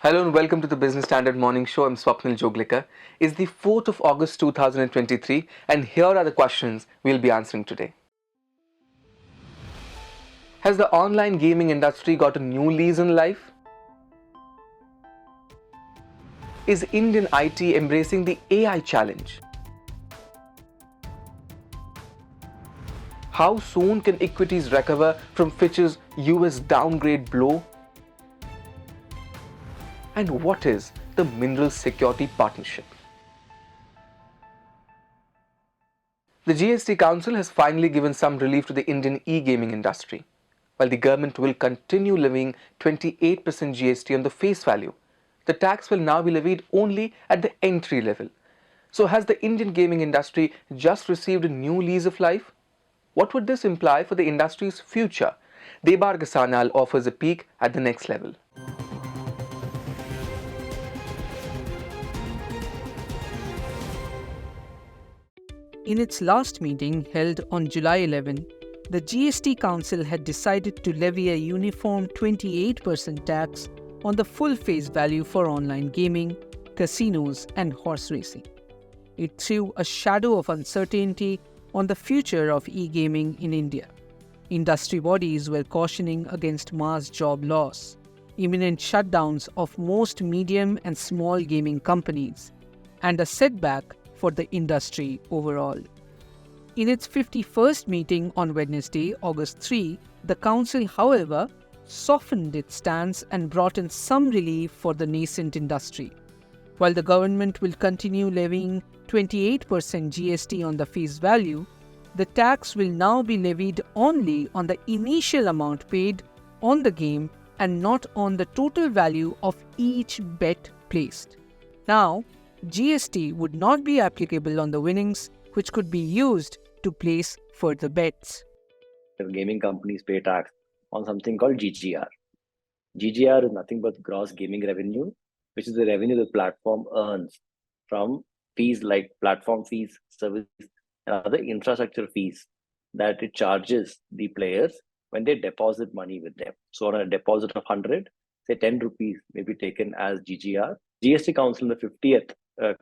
Hello and welcome to the Business Standard Morning Show. I'm Swapnil Joglekar. It's the 4th of August 2023 and here are the questions we'll be answering today. Has the online gaming industry got a new lease on life? Is Indian IT embracing the AI challenge? How soon can equities recover from Fitch's US downgrade blow? And what is the Minerals Security Partnership? The GST Council has finally given some relief to the Indian e-gaming industry. While the government will continue levying 28% GST on the face value, the tax will now be levied only at the entry level. So has the Indian gaming industry just received a new lease of life? What would this imply for the industry's future? Debar Gasanal offers a peek at the next level. In its last meeting held on July 11, the GST Council had decided to levy a uniform 28% tax on the full face value for online gaming, casinos, and horse racing. It threw a shadow of uncertainty on the future of e-gaming in India. Industry bodies were cautioning against mass job loss, imminent shutdowns of most medium and small gaming companies, and a setback for the industry overall. In its 51st meeting on Wednesday, August 3, the Council, however, softened its stance and brought in some relief for the nascent industry. While the government will continue levying 28% GST on the face value, the tax will now be levied only on the initial amount paid on the game and not on the total value of each bet placed. Now, GST would not be applicable on the winnings, which could be used to place further bets. Gaming companies pay tax on something called GGR. GGR is nothing but gross gaming revenue, which is the revenue the platform earns from fees like platform fees, service, and other infrastructure fees that it charges the players when they deposit money with them. So on a deposit of 100, say 10 rupees may be taken as GGR. GST Council in the 50th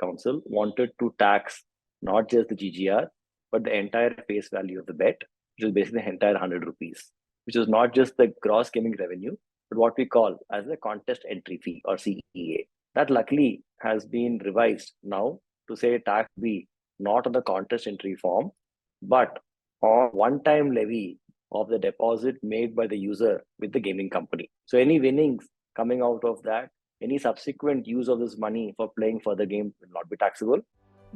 Council wanted to tax not just the GGR, but the entire face value of the bet, which is basically the entire 100 rupees, which is not just the gross gaming revenue, but what we call as the contest entry fee or CEA. That luckily has been revised now to say tax be not on the contest entry form, but on one-time levy of the deposit made by the user with the gaming company. So any winnings coming out of that, any subsequent use of this money for playing further games will not be taxable.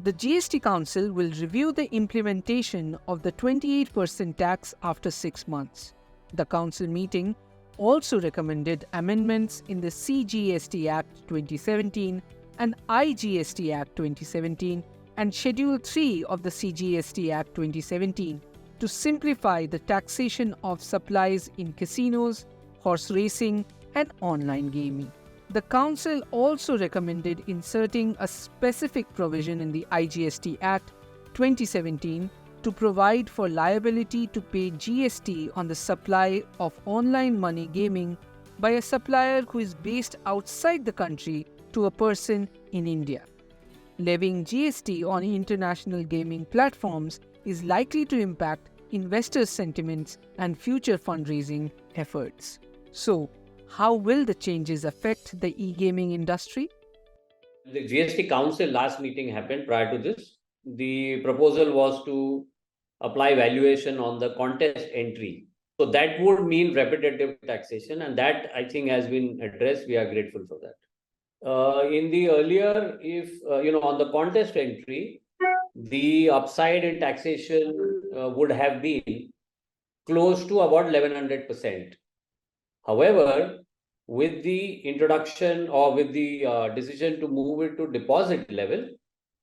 The GST Council will review the implementation of the 28% tax after 6 months. The Council meeting also recommended amendments in the CGST Act 2017 and IGST Act 2017 and Schedule 3 of the CGST Act 2017 to simplify the taxation of supplies in casinos, horse racing, and online gaming. The Council also recommended inserting a specific provision in the IGST Act 2017 to provide for liability to pay GST on the supply of online money gaming by a supplier who is based outside the country to a person in India. Levying GST on international gaming platforms is likely to impact investors' sentiments and future fundraising efforts. So, how will the changes affect the e-gaming industry? The GST Council last meeting happened prior to this. The proposal was to apply valuation on the contest entry. So that would mean repetitive taxation, and that I think has been addressed. We are grateful for that. In the earlier, if on the contest entry, the upside in taxation would have been close to about 1100%. However, with the introduction or with the decision to move it to deposit level,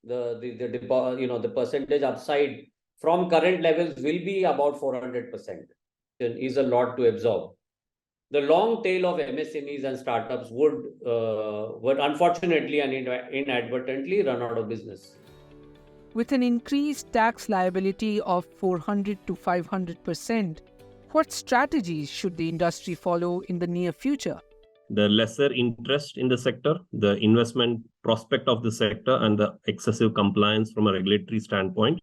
the percentage upside from current levels will be about 400%. Is a lot to absorb. The long tail of MSMEs and startups would unfortunately and inadvertently run out of business. With an increased tax liability of 400 to 500%, what strategies should the industry follow in the near future? the lesser interest in the sector, the investment prospect of the sector, and the excessive compliance from a regulatory standpoint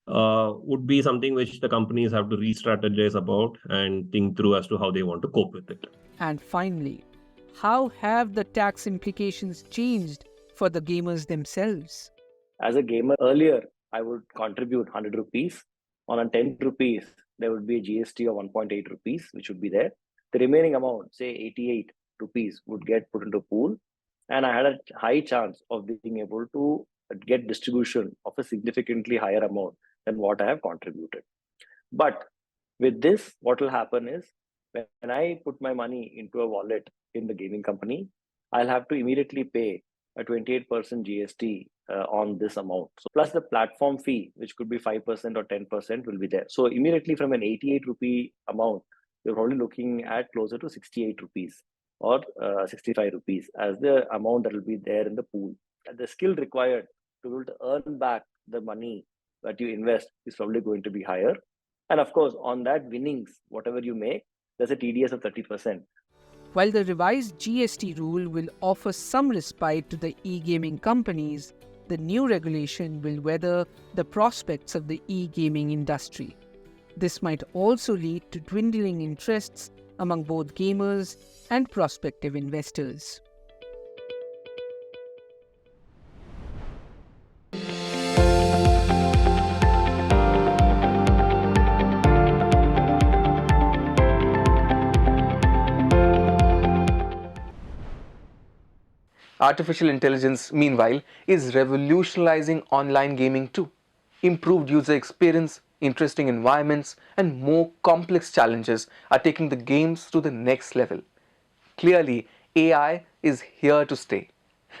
would be something which the companies have to re-strategize about and think through as to how they want to cope with it. And finally, how have the tax implications changed for the gamers themselves? As a gamer, earlier, I would contribute 100 rupees. On a 10 rupees, there would be a GST of 1.8 rupees, which would be there. The remaining amount, say 88 rupees, would get put into a pool. And I had a high chance of being able to get distribution of a significantly higher amount than what I have contributed. But with this, what will happen is when I put my money into a wallet in the gaming company, I'll have to immediately pay a 28% GST on this amount. So plus the platform fee, which could be 5% or 10%, will be there. So immediately from an 88 rupee amount, you're probably looking at closer to 68 rupees or 65 rupees as the amount that will be there in the pool. And the skill required to be able to earn back the money that you invest is probably going to be higher. And of course, on that winnings, whatever you make, there's a TDS of 30%. While the revised GST rule will offer some respite to the e-gaming companies, the new regulation will weather the prospects of the e-gaming industry. This might also lead to dwindling interests among both gamers and prospective investors. Artificial intelligence, meanwhile, is revolutionizing online gaming too. Improved user experience, interesting environments, and more complex challenges are taking the games to the next level. Clearly, AI is here to stay.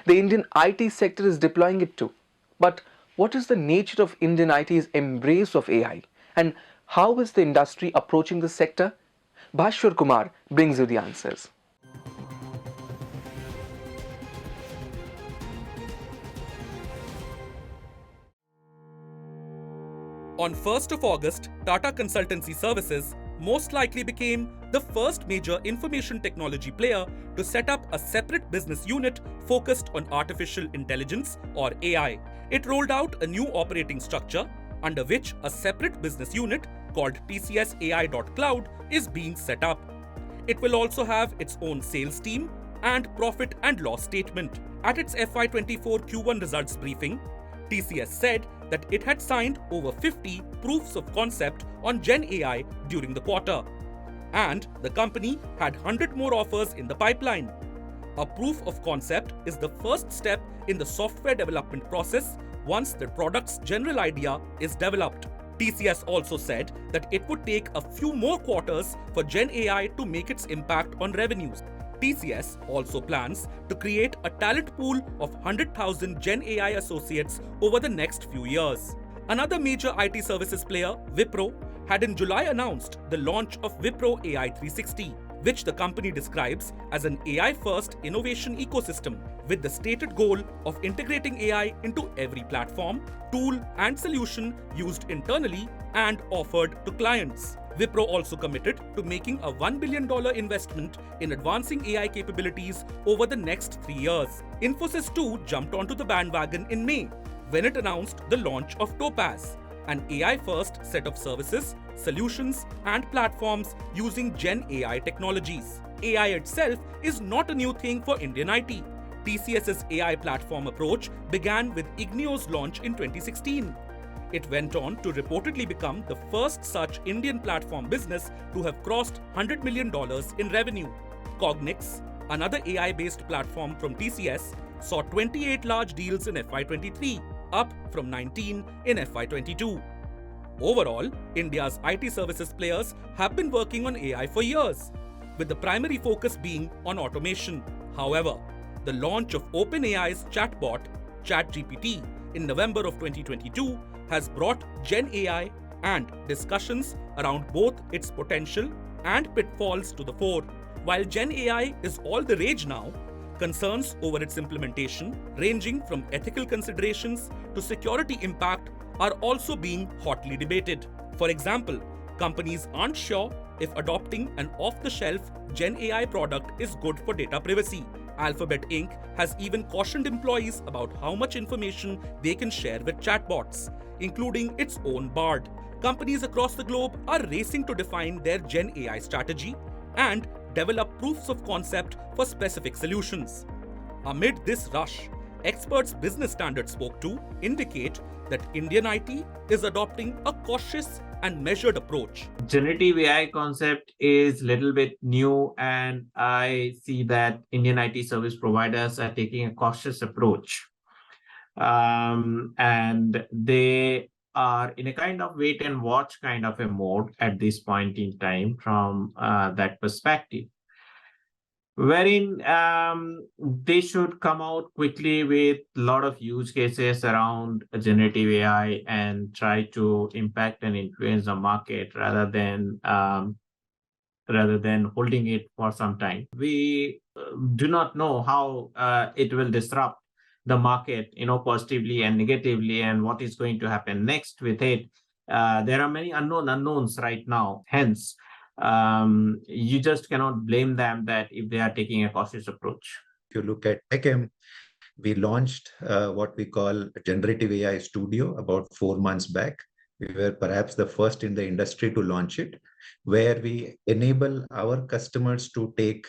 The Indian IT sector is deploying it too. But what is the nature of Indian IT's embrace of AI? And how is the industry approaching the sector? Bhashwar Kumar brings you the answers. On 1st of August, Tata Consultancy Services most likely became the first major information technology player to set up a separate business unit focused on artificial intelligence or AI. It rolled out a new operating structure under which a separate business unit called TCS AI.Cloud is being set up. It will also have its own sales team and profit and loss statement. At its FY24 Q1 results briefing, TCS said that it had signed over 50 proofs of concept on Gen AI during the quarter. And the company had 100 more offers in the pipeline. A proof of concept is the first step in the software development process once the product's general idea is developed. TCS also said that it would take a few more quarters for Gen AI to make its impact on revenues. TCS also plans to create a talent pool of 100,000 Gen AI associates over the next few years. Another major IT services player, Wipro, had in July announced the launch of Wipro AI 360, which the company describes as an AI-first innovation ecosystem with the stated goal of integrating AI into every platform, tool, and solution used internally and offered to clients. Wipro also committed to making a $1 billion investment in advancing AI capabilities over the next 3 years. Infosys too jumped onto the bandwagon in May when it announced the launch of Topaz, an AI-first set of services, solutions, and platforms using Gen AI technologies. AI itself is not a new thing for Indian IT. TCS's AI platform approach began with Igneo's launch in 2016. It went on to reportedly become the first such Indian platform business to have crossed $100 million in revenue. Cognix, another AI-based platform from TCS, saw 28 large deals in FY23, up from 19 in FY22. Overall, India's IT services players have been working on AI for years, with the primary focus being on automation. However, the launch of OpenAI's chatbot, ChatGPT, in November of 2022 has brought Gen AI and discussions around both its potential and pitfalls to the fore. While Gen AI is all the rage now, concerns over its implementation, ranging from ethical considerations to security impact, are also being hotly debated. For example, companies aren't sure if adopting an off-the-shelf Gen AI product is good for data privacy. Alphabet Inc. has even cautioned employees about how much information they can share with chatbots, including its own Bard. Companies across the globe are racing to define their Gen AI strategy and develop proofs of concept for specific solutions. Amid this rush, experts Business Standard spoke to indicate that Indian IT is adopting a cautious and measured approach. Generative AI concept is a little bit new, and I see that Indian IT service providers are taking a cautious approach. And they are in a kind of wait and watch kind of a mode at this point in time from that perspective, wherein they should come out quickly with a lot of use cases around generative AI and try to impact and influence the market rather than holding it for some time. We do not know how it will disrupt the market, positively and negatively, and what is going to happen next with it. There are many unknowns right now. Hence, you just cannot blame them that if they are taking a cautious approach. If you look at TechM, we launched what we call Generative AI Studio about 4 months back. We were perhaps the first in the industry to launch it, where we enable our customers to take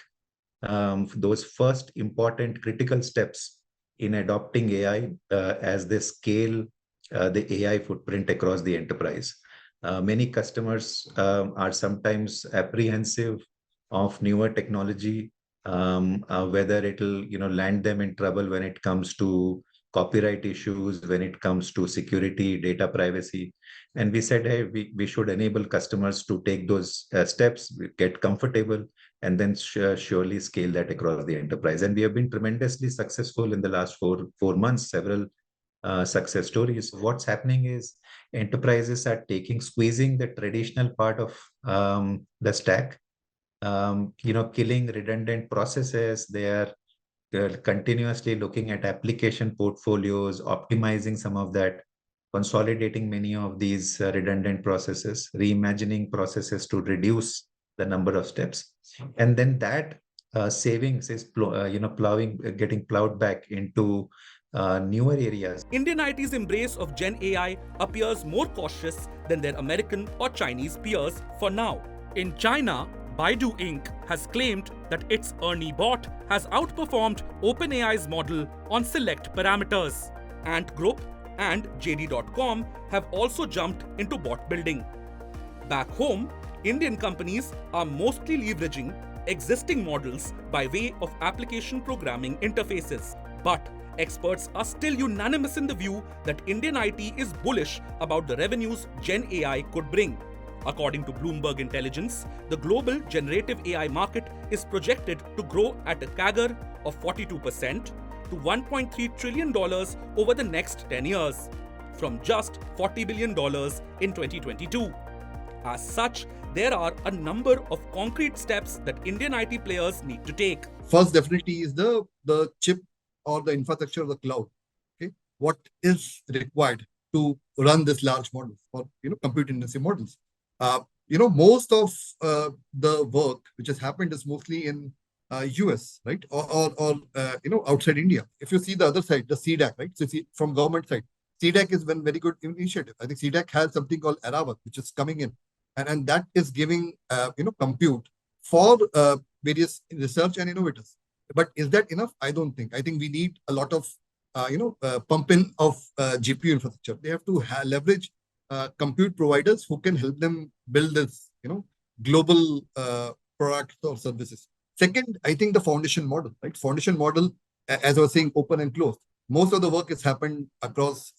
those first important critical steps in adopting AI as they scale the AI footprint across the enterprise. Many customers are sometimes apprehensive of newer technology, whether it'll land them in trouble when it comes to copyright issues, when it comes to security, data privacy. And we said, hey, we should enable customers to take those steps, get comfortable, and then surely scale that across the enterprise. And we have been tremendously successful in the last four months, several success stories. What's happening is enterprises are squeezing the traditional part of the stack, killing redundant processes. They're continuously looking at application portfolios, optimizing some of that, consolidating many of these redundant processes, reimagining processes to reduce the number of steps. And then that savings is getting plowed back into newer areas. Indian IT's embrace of Gen AI appears more cautious than their American or Chinese peers for now. In China, Baidu Inc. has claimed that its Ernie bot has outperformed OpenAI's model on select parameters. Ant Group and JD.com have also jumped into bot building. Back home, Indian companies are mostly leveraging existing models by way of application programming interfaces. But experts are still unanimous in the view that Indian IT is bullish about the revenues Gen AI could bring. According to Bloomberg Intelligence, the global generative AI market is projected to grow at a CAGR of 42% to $1.3 trillion over the next 10 years, from just $40 billion in 2022. As such, there are a number of concrete steps that Indian IT players need to take. First, definitely is the chip or the infrastructure of the cloud. Okay, what is required to run this large models or compute intensive models? Most of the work which has happened is mostly in US, right, or outside India. If you see the other side, the CDAC, right? So see from government side, CDAC is one very good initiative. I think CDAC has something called Aravat, which is coming in, and that is giving compute for various research and innovators. But is that enough? I don't think. I think we need a lot of pump in of GPU infrastructure. They have to leverage compute providers who can help them build this global products or services. Second, I think the foundation model, right? Foundation model, as I was saying, open and closed. Most of the work has happened across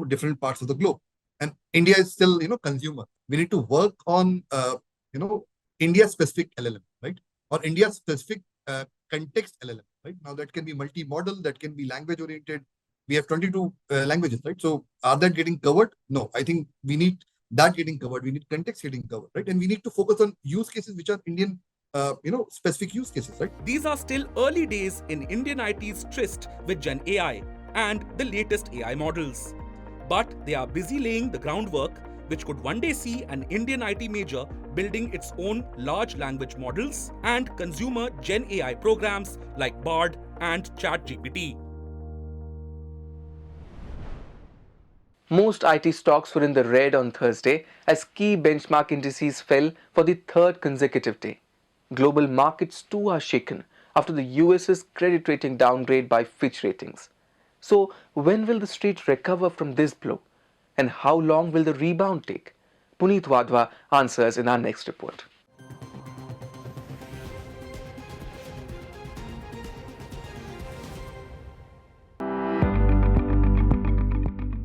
different parts of the globe, and India is still consumer. We need to work on India specific LLM, right, or India specific context LLM, right? Now that can be multi-model, that can be language oriented. We have 22 languages, right? So are that getting covered? No, I think we need that getting covered. We need context getting covered, right? And we need to focus on use cases which are Indian, specific use cases, right? These are still early days in Indian IT's tryst with Gen AI and the latest AI models. But they are busy laying the groundwork which could one day see an Indian IT major building its own large language models and consumer Gen AI programs like Bard and ChatGPT. Most IT stocks were in the red on Thursday as key benchmark indices fell for the third consecutive day. Global markets too are shaken after the US's credit rating downgrade by Fitch ratings. So, when will the street recover from this blow? And how long will the rebound take? Puneet Wadhwa answers in our next report.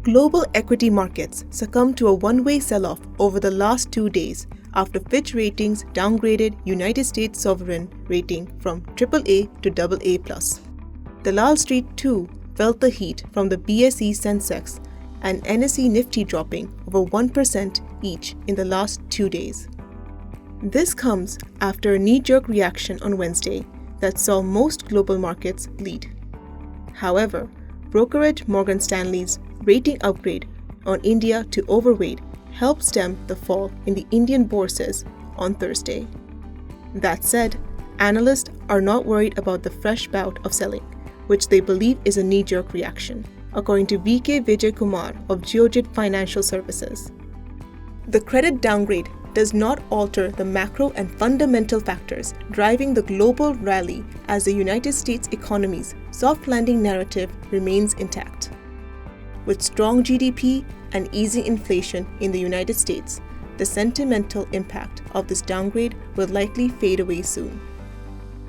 Global equity markets succumbed to a one-way sell-off over the last 2 days after Fitch Ratings downgraded United States sovereign rating from AAA to AA+. The Wall Street too felt the heat from the BSE Sensex and NSE Nifty dropping over 1% each in the last 2 days. This comes after a knee-jerk reaction on Wednesday that saw most global markets lead. However, brokerage Morgan Stanley's rating upgrade on India to overweight helped stem the fall in the Indian bourses on Thursday. That said, analysts are not worried about the fresh bout of selling, which they believe is a knee-jerk reaction, according to VK Vijay Kumar of Geojit Financial Services. The credit downgrade does not alter the macro and fundamental factors driving the global rally as the United States economy's soft landing narrative remains intact. With strong GDP and easing inflation in the United States, the sentimental impact of this downgrade will likely fade away soon.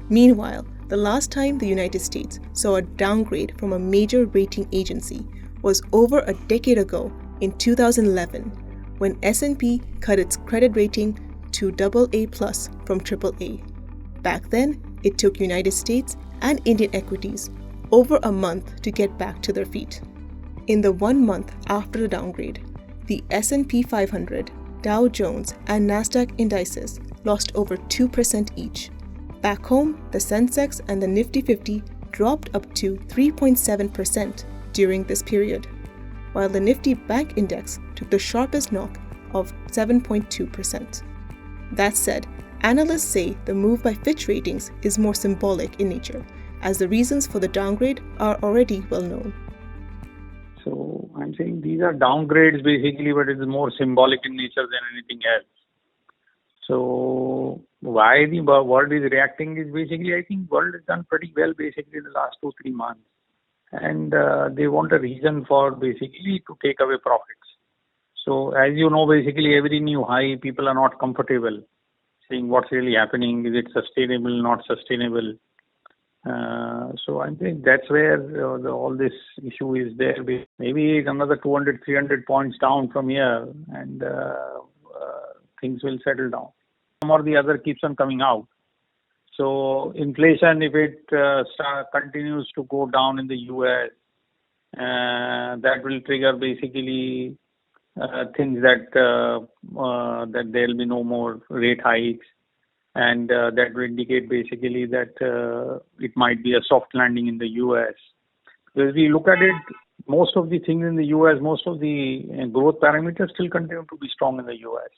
Meanwhile, the last time the United States saw a downgrade from a major rating agency was over a decade ago in 2011, when S&P cut its credit rating to AA+ from AAA. Back then, it took United States and Indian equities over a month to get back to their feet. In the 1 month after the downgrade, the S&P 500, Dow Jones, and Nasdaq indices lost over 2% each. Back home, the Sensex and the Nifty 50 dropped up to 3.7% during this period, while the Nifty Bank Index took the sharpest knock of 7.2%. That said, analysts say the move by Fitch Ratings is more symbolic in nature, as the reasons for the downgrade are already well known. So I'm saying these are downgrades basically, but it's more symbolic in nature than anything else. So why the world is reacting is basically, I think world has done pretty well basically in the last 2-3 months. And they want a reason for basically to take away profits. So as you know, basically every new high, people are not comfortable seeing what's really happening. Is it sustainable, not sustainable? So I think that's where all this issue is there. Maybe another 200, 300 points down from here and things will settle down. Some or the other keeps on coming out. So inflation, if it continues to go down in the US, that will trigger basically things that that there will be no more rate hikes. And that will indicate basically that it might be a soft landing in the US. Because we look at it, most of the things in the US, most of the growth parameters still continue to be strong in the US.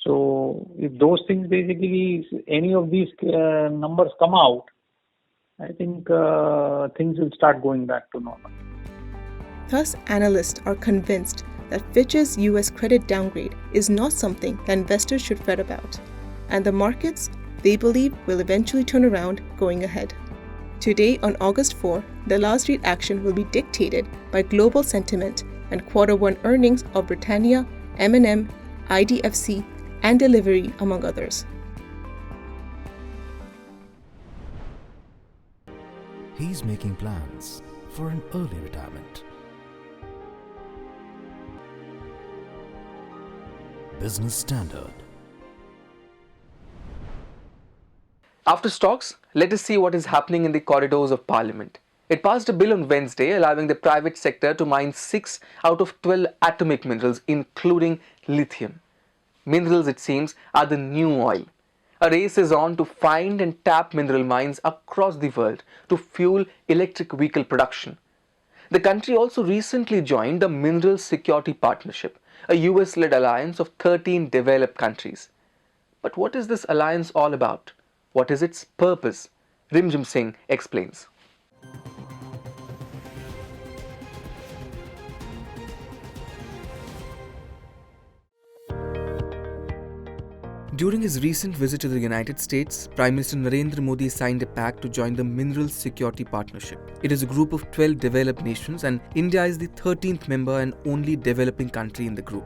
So if those things basically, any of these numbers come out, I think things will start going back to normal. Thus, analysts are convinced that Fitch's US credit downgrade is not something that investors should fret about. And the markets, they believe, will eventually turn around going ahead. Today, on August 4, the Wall Street action will be dictated by global sentiment and Q1 earnings of Britannia, M&M, IDFC, and Delivery, among others. He's making plans for an early retirement. Business Standard. After stocks, let us see what is happening in the corridors of Parliament. It passed a bill on Wednesday allowing the private sector to mine 6 out of 12 atomic minerals, including lithium. Minerals, it seems, are the new oil. A race is on to find and tap mineral mines across the world to fuel electric vehicle production. The country also recently joined the Mineral Security Partnership, a US-led alliance of 13 developed countries. But what is this alliance all about? What is its purpose? Rimjim Singh explains. During his recent visit to the United States, Prime Minister Narendra Modi signed a pact to join the Minerals Security Partnership. It is a group of 12 developed nations, and India is the 13th member and only developing country in the group.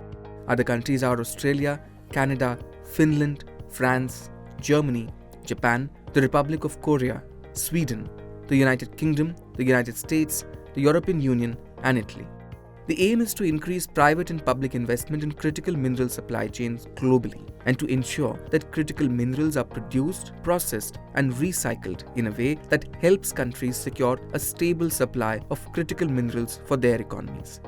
Other countries are Australia, Canada, Finland, France, Germany, Japan, the Republic of Korea, Sweden, the United Kingdom, the United States, the European Union, and Italy. The aim is to increase private and public investment in critical mineral supply chains globally and to ensure that critical minerals are produced, processed, and recycled in a way that helps countries secure a stable supply of critical minerals for their economies.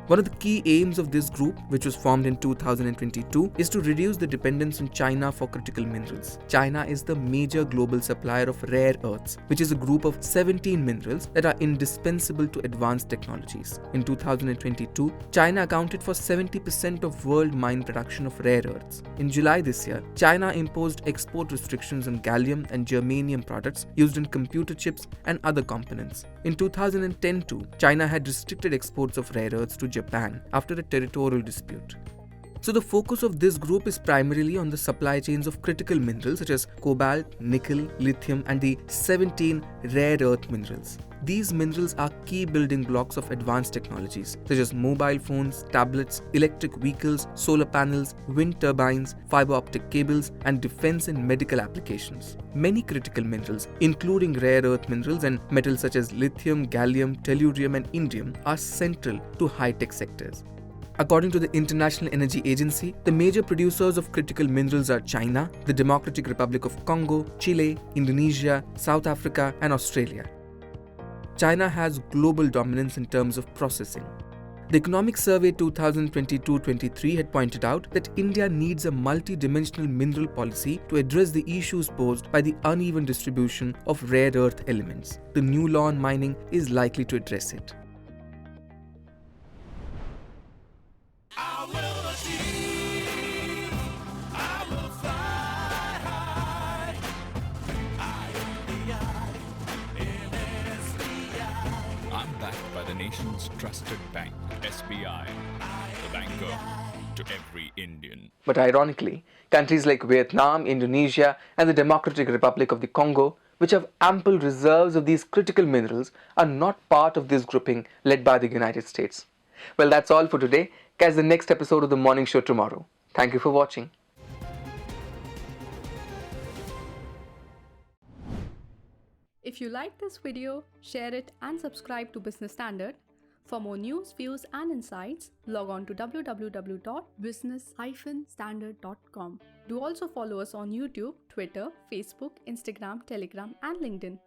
One of the key aims of this group, which was formed in 2022, is to reduce the dependence on China for critical minerals. China is the major global supplier of rare earths, which is a group of 17 minerals that are indispensable to advanced technologies. In 2022, China accounted for 70% of world mine production of rare earths. In July this year, China imposed export restrictions on gallium and germanium products used in computer chips and other components. In 2010 too, China had restricted exports of rare earths to Japan after a territorial dispute. So the focus of this group is primarily on the supply chains of critical minerals such as cobalt, nickel, lithium, and the 17 rare earth minerals. These minerals are key building blocks of advanced technologies such as mobile phones, tablets, electric vehicles, solar panels, wind turbines, fiber optic cables, and defense and medical applications. Many critical minerals, including rare earth minerals and metals such as lithium, gallium, tellurium, and indium, are central to high-tech sectors. According to the International Energy Agency, the major producers of critical minerals are China, the Democratic Republic of Congo, Chile, Indonesia, South Africa, and Australia. China has global dominance in terms of processing. The Economic Survey 2022-23 had pointed out that India needs a multi-dimensional mineral policy to address the issues posed by the uneven distribution of rare earth elements. The new law on mining is likely to address it. Nation's trusted bank, SBI, the banker to every Indian. But ironically, countries like Vietnam, Indonesia, and the Democratic Republic of the Congo, which have ample reserves of these critical minerals, are not part of this grouping led by the United States. Well, that's all for today. Catch the next episode of the morning show tomorrow. Thank you for watching. If you like this video, share it and subscribe to Business Standard. For more news, views and insights, log on to www.business-standard.com. Do also follow us on YouTube, Twitter, Facebook, Instagram, Telegram and LinkedIn.